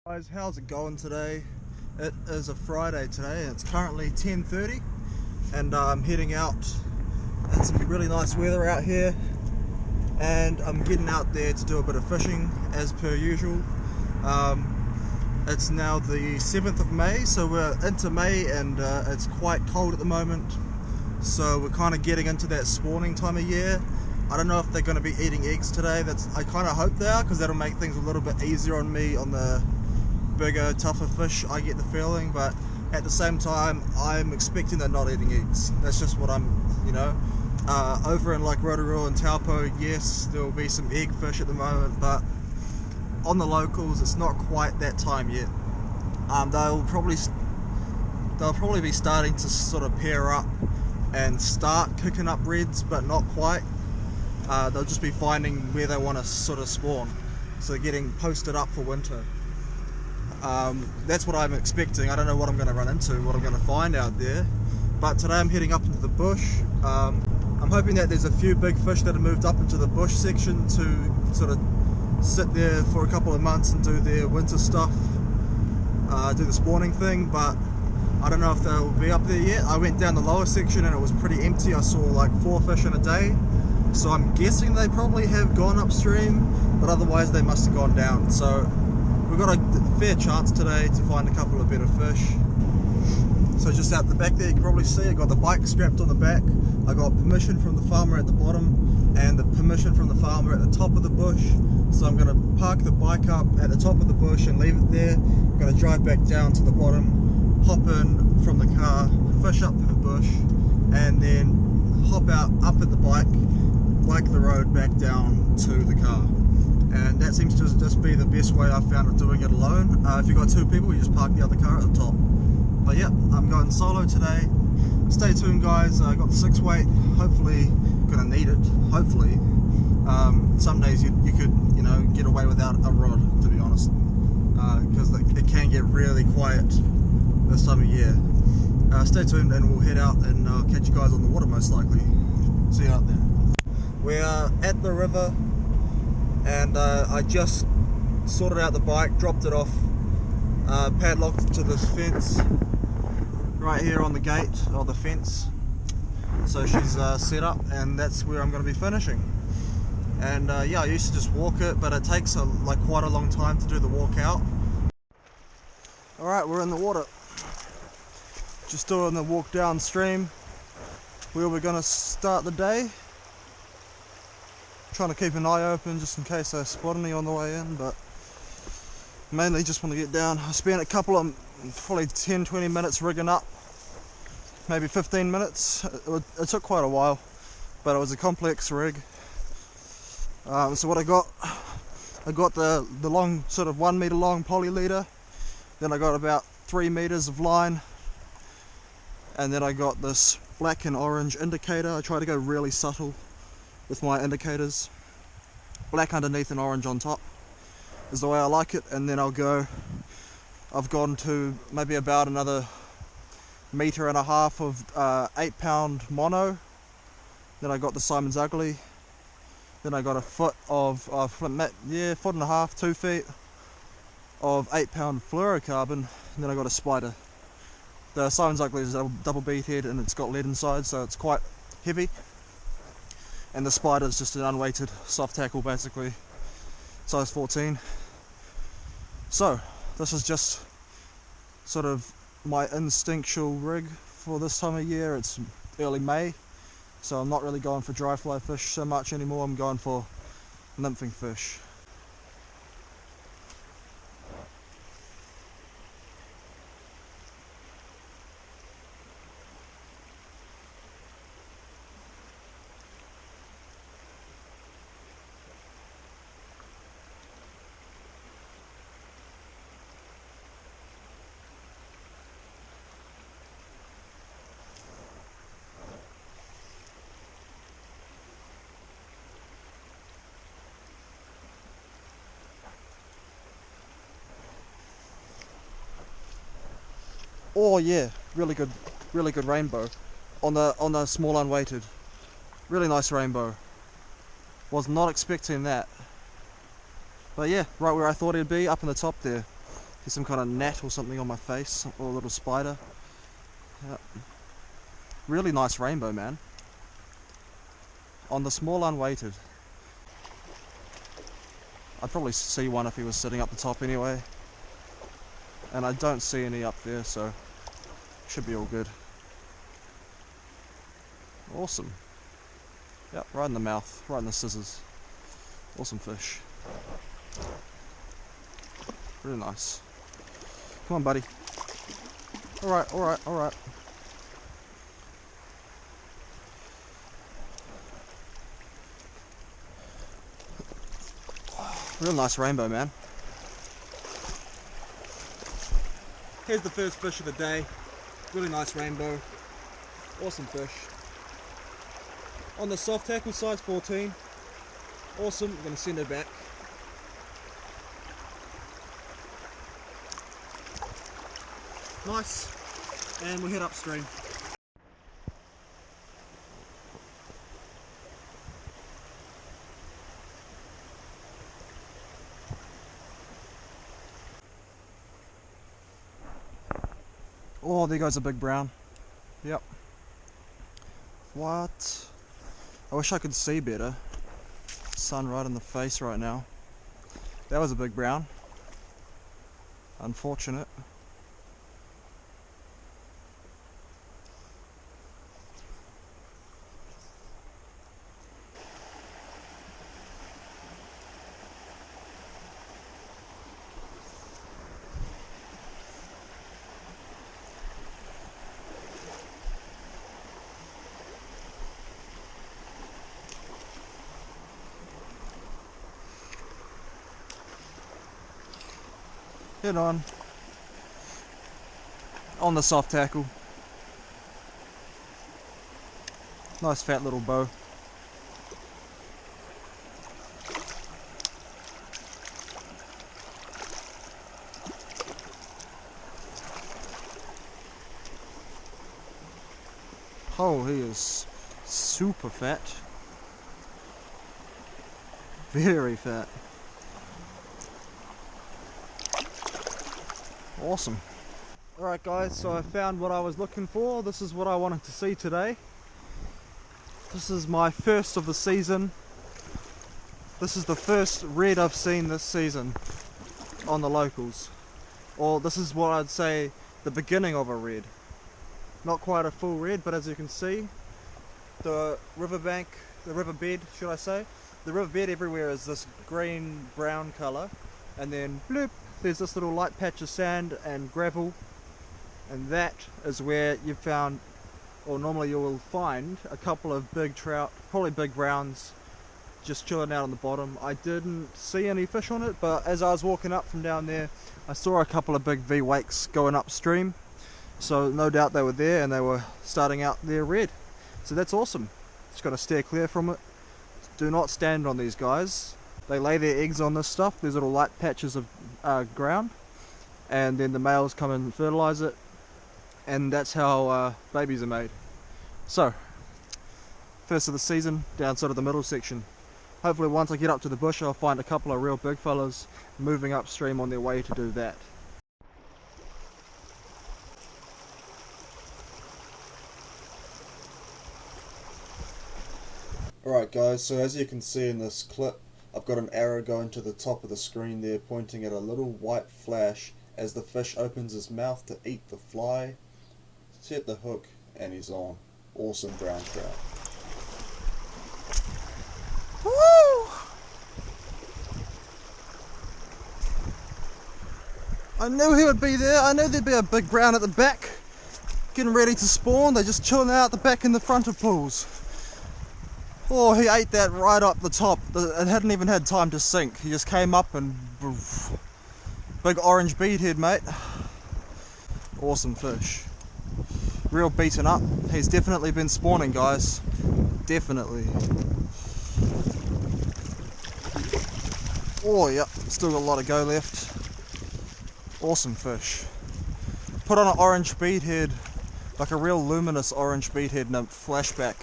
Guys, how's it going today? It is a Friday today and it's currently 10:30 and I'm heading out. It's really nice weather out here and I'm getting out there to do a bit of fishing as per usual. It's now the 7th of May, so we're into May and it's quite cold at the moment, so we're kind of getting into that spawning time of year. I don't know if they're going to be eating eggs today. I kind of hope they are, because that'll make things a little bit easier on me on the bigger, tougher fish, I get the feeling. But at the same time, I'm expecting they're not eating eggs. That's just what I'm, over in like Rotorua and Taupo, yes, there will be some egg fish at the moment, but on the locals, it's not quite that time yet. They'll probably be starting to sort of pair up and start kicking up reds, but not quite. They'll just be finding where they want to sort of spawn, so they're getting posted up for winter. That's what I'm expecting. I don't know what I'm going to run into, what I'm going to find out there, but today I'm heading up into the bush. I'm hoping that there's a few big fish that have moved up into the bush section to sort of sit there for a couple of months and do their winter stuff, do the spawning thing, but I don't know if they'll be up there yet. I went down the lower section and it was pretty empty. I saw like 4 fish in a day, so I'm guessing they probably have gone upstream, but otherwise they must have gone down. So we've got a fair chance today to find a couple of better fish. So just out the back there, you can probably see I got the bike strapped on the back. I got permission from the farmer at the bottom and the permission from the farmer at the top of the bush. So I'm going to park the bike up at the top of the bush and leave it there. I'm going to drive back down to the bottom, hop in from the car, fish up to the bush, and then hop out up at the bike the road back down to the car. And that seems to just be the best way I've found of doing it alone. If you've got 2 people, you just park the other car at the top. But yeah, I'm going solo today. Stay tuned, guys. I got the 6 weight, hopefully gonna need it, hopefully. Some days you could get away without a rod, to be honest, because it can get really quiet this time of year. Stay tuned and we'll head out and I'll catch you guys on the water most likely. See you out there. We are at the river and I just sorted out the bike, dropped it off, padlocked it to this fence right here on the gate of the fence. So she's set up and that's where I'm going to be finishing. And yeah, I used to just walk it, but it takes quite a long time to do the walk out. Alright, we're in the water. Just doing the walk downstream where we're going to start the day. Trying to keep an eye open just in case I spot any on the way in, but mainly just want to get down. I spent a couple of probably 10-20 minutes rigging up, maybe 15 minutes. It took quite a while, but it was a complex rig. So what I got the long, sort of 1 meter long poly leader, then I got about 3 meters of line, and then I got this black and orange indicator. I try to go really subtle with my indicators. Black underneath and orange on top is the way I like it. And then I've gone to maybe about another 1.5 meters of 8-pound mono. Then I got the Simon's Ugly. Then I got a foot of, foot and a half, 2 feet of 8-pound fluorocarbon. And then I got a spider. The Simon's Ugly is a double bead head and it's got lead inside, so it's quite heavy. And the spider is just an unweighted soft tackle, basically, size 14. So this is just sort of my instinctual rig for this time of year. It's early May, so I'm not really going for dry fly fish so much anymore. I'm going for nymphing fish. Oh yeah, really good rainbow on the small unweighted. Really nice rainbow. Was not expecting that. But yeah, right where I thought it'd be, up in the top there. There's some kind of gnat or something on my face, or a little spider. Yep. Really nice rainbow, man. On the small unweighted. I'd probably see one if he was sitting up the top anyway. And I don't see any up there, so should be all good. Awesome. Yep, right in the mouth, right in the scissors. Awesome fish. Really nice. Come on, buddy. Alright, alright, alright. Real nice rainbow, man. Here's the first fish of the day. Really nice rainbow. Awesome fish. On the soft tackle, size 14. Awesome, I'm going to send her back. Nice. And we'll head upstream. Oh, there goes a big brown. Yep. What? I wish I could see better. Sun right in the face right now. That was a big brown. Unfortunate. Hit on the soft tackle. Nice fat little bow. Oh, he is super fat. Very fat. Awesome. Alright guys, so I found what I was looking for. This is what I wanted to see today. This is my first of the season. This is the first red I've seen this season on the locals. Or this is what I'd say the beginning of a red. Not quite a full red, but as you can see, the riverbed, should I say, the riverbed everywhere is this green brown colour, and then bloop, there's this little light patch of sand and gravel, and that is where you've found, or normally you will find, a couple of big trout, probably big browns, just chilling out on the bottom. I didn't see any fish on it, but as I was walking up from down there, I saw a couple of big V-wakes going upstream, so no doubt they were there and they were starting out their red. So that's awesome. Just got to steer clear from it. Do not stand on these guys. They lay their eggs on this stuff, these little light patches of ground, and then the males come and fertilise it, and that's how babies are made. So, first of the season, down sort of the middle section. Hopefully once I get up to the bush I'll find a couple of real big fellas moving upstream on their way to do that. Alright guys, so as you can see in this clip, I've got an arrow going to the top of the screen there, pointing at a little white flash as the fish opens his mouth to eat the fly. Set the hook and he's on. Awesome brown trout. Woo! I knew he would be there. I knew there'd be a big brown at the back, getting ready to spawn. They're just chilling out the back in the front of pools. Oh, he ate that right up the top. It hadn't even had time to sink. He just came up and big orange beadhead, mate. Awesome fish. Real beaten up. He's definitely been spawning, guys. Definitely. Oh, yep. Still got a lot of go left. Awesome fish. Put on an orange beadhead, like a real luminous orange beadhead in a flashback,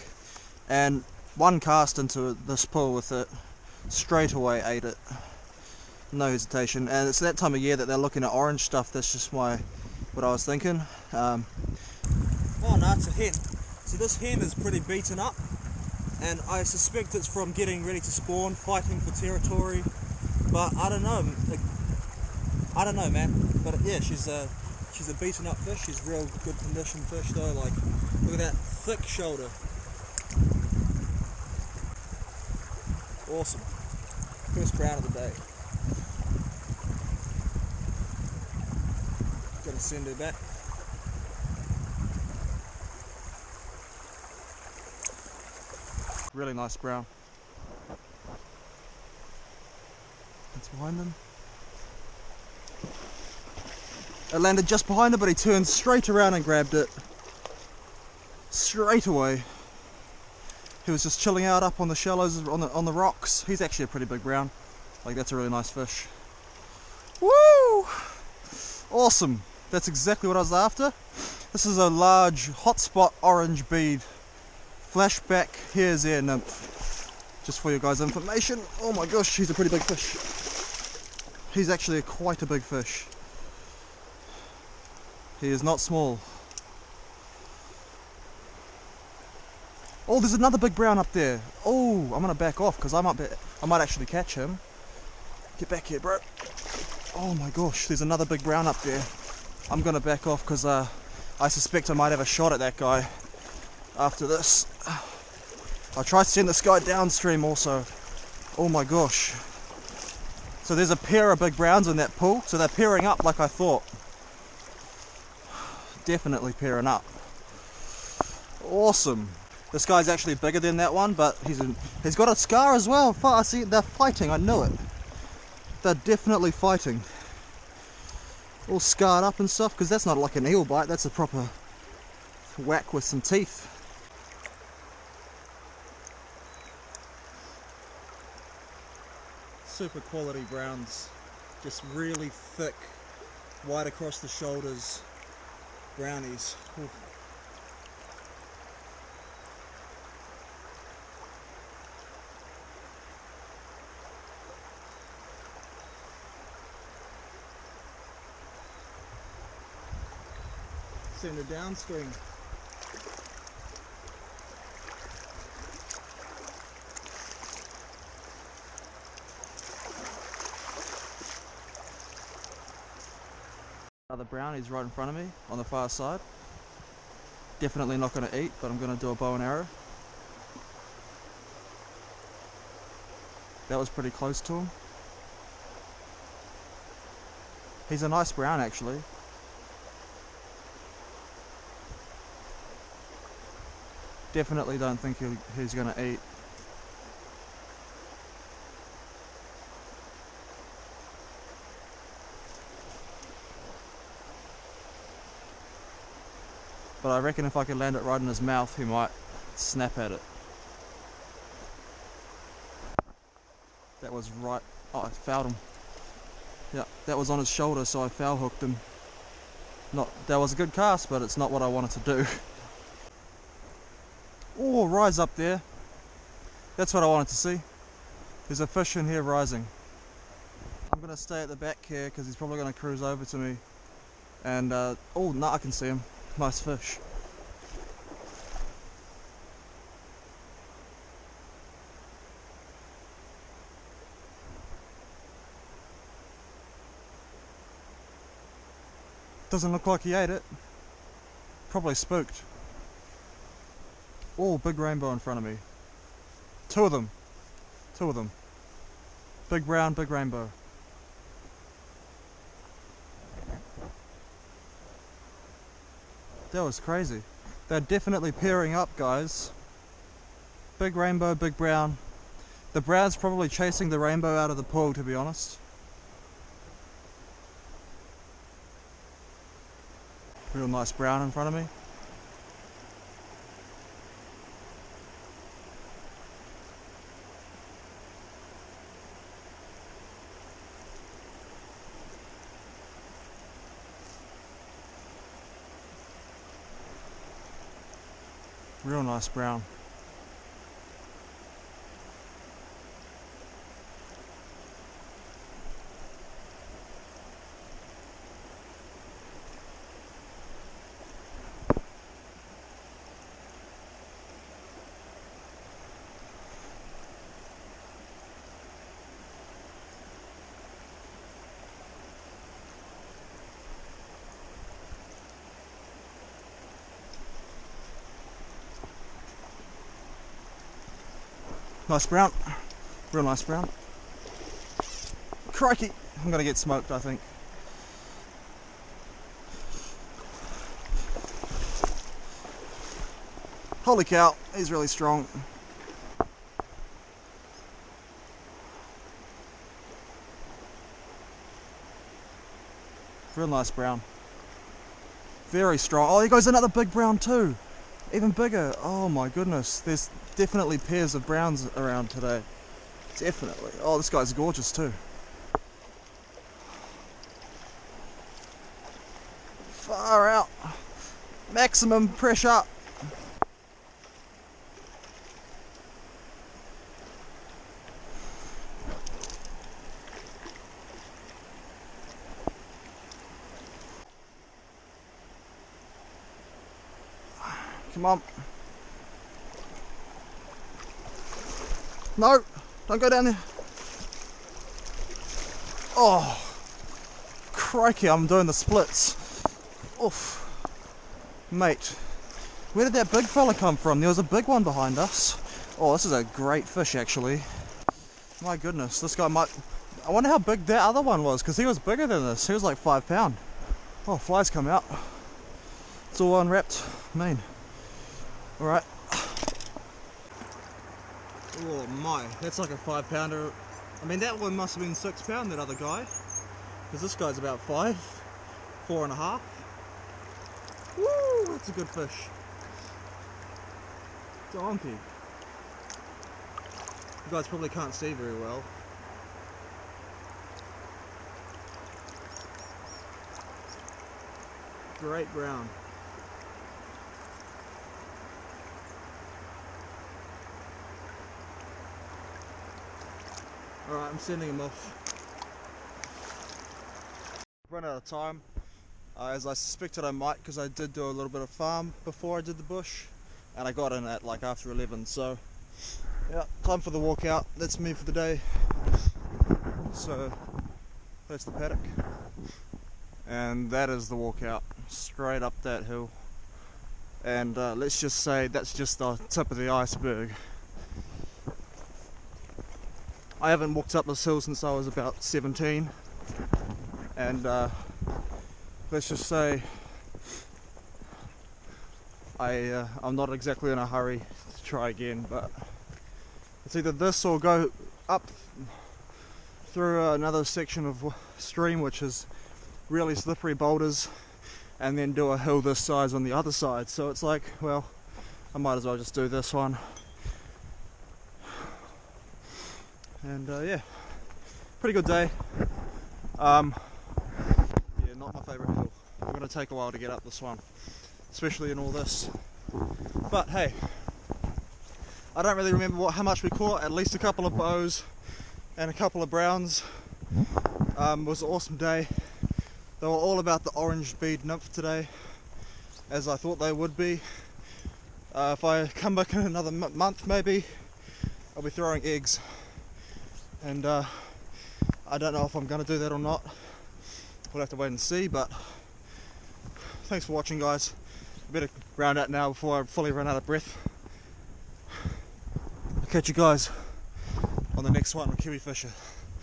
and one cast into this pool with it, straight away ate it. no hesitation. And it's that time of year that they're looking at orange stuff. That's just what I was thinking. Oh no, it's a hen. So this hen is pretty beaten up, and I suspect it's from getting ready to spawn, fighting for territory. But I don't know. Man. But yeah, she's a beaten up fish. She's real good condition fish though. Like, look at that thick shoulder. Awesome. First brown of the day. Gonna send her back. Really nice brown. It's behind them. It landed just behind it, but he turned straight around and grabbed it. Straight away. He was just chilling out up on the shallows, on the rocks. He's actually a pretty big brown. Like, that's a really nice fish. Woo! Awesome. That's exactly what I was after. This is a large hotspot orange bead flashback hare's ear nymph. Just for your guys' information. Oh my gosh, he's a pretty big fish. He's actually quite a big fish. He is not small. Oh, there's another big brown up there. Oh, I'm gonna back off because I might actually catch him. Get back here, bro. Oh my gosh, there's another big brown up there. I'm gonna back off because I suspect I might have a shot at that guy after this. I'll try to send this guy downstream also. Oh my gosh. So there's a pair of big browns in that pool, so they're pairing up like I thought. Definitely pairing up. Awesome. This guy's actually bigger than that one, but he's got a scar as well. I see they're fighting, I knew it. They're definitely fighting. All scarred up and stuff, because that's not like an eel bite, that's a proper whack with some teeth. Super quality browns. Just really thick, wide across the shoulders brownies. Ooh. Send her downstream. Other brownies right in front of me on the far side. Definitely not going to eat, but I'm going to do a bow and arrow. That was pretty close to him. He's a nice brown actually. Definitely don't think he's going to eat. But I reckon if I could land it right in his mouth, he might snap at it. That was right. Oh, I fouled him. Yeah, that was on his shoulder, so I foul hooked him. That was a good cast, but it's not what I wanted to do. Oh, rise up there. That's what I wanted to see. There's a fish in here rising. I'm going to stay at the back here because he's probably going to cruise over to me. And, oh, no, I can see him. Nice fish. Doesn't look like he ate it. Probably spooked. Oh, big rainbow in front of me. Two of them. Big brown, big rainbow. That was crazy. They're definitely pairing up, guys. Big rainbow, big brown. The brown's probably chasing the rainbow out of the pool, to be honest. Real nice brown in front of me. Real nice brown. Nice brown, real nice brown. Crikey, I'm gonna get smoked, I think. Holy cow, he's really strong. Real nice brown. Very strong. Oh, here goes another big brown too. Even bigger. Oh my goodness. There's definitely pairs of browns around today. Definitely. Oh, this guy's gorgeous too. Far out. Maximum pressure. Come on. No, don't go down there. Oh, crikey, I'm doing the splits. Oof. Mate, where did that big fella come from? There was a big one behind us. Oh, this is a great fish actually. My goodness, this guy might... I wonder how big that other one was, because he was bigger than this. He was like 5 pound. Oh, flies come out. It's all unwrapped. Mean. Alright. Oh my, that's like a 5 pounder. I mean, that one must have been 6 pound, that other guy. Because this guy's about 5, 4.5. Woo, that's a good fish. Donkey. You guys probably can't see very well. Great brown. Alright, I'm sending him off. Run out of time, as I suspected I might, because I did do a little bit of farm before I did the bush, and I got in at like after 11, so yeah, time for the walkout. That's me for the day. So that's the paddock, and that is the walkout, straight up that hill. And let's just say that's just the tip of the iceberg. I haven't walked up this hill since I was about 17, and let's just say I'm not exactly in a hurry to try again, but it's either this or go up through another section of stream which is really slippery boulders, and then do a hill this size on the other side. So it's like, well, I might as well just do this one. And yeah, pretty good day. Yeah, not my favourite hill. I'm going to take a while to get up this one, especially in all this. But hey, I don't really remember how much we caught. At least a couple of bows and a couple of browns. It was an awesome day. They were all about the orange bead nymph today, as I thought they would be. If I come back in another month maybe, I'll be throwing eggs. And I don't know if I'm going to do that or not. We'll have to wait and see, but thanks for watching, guys. I better round out now before I fully run out of breath. I'll catch you guys on the next one with Kiwi Fisher.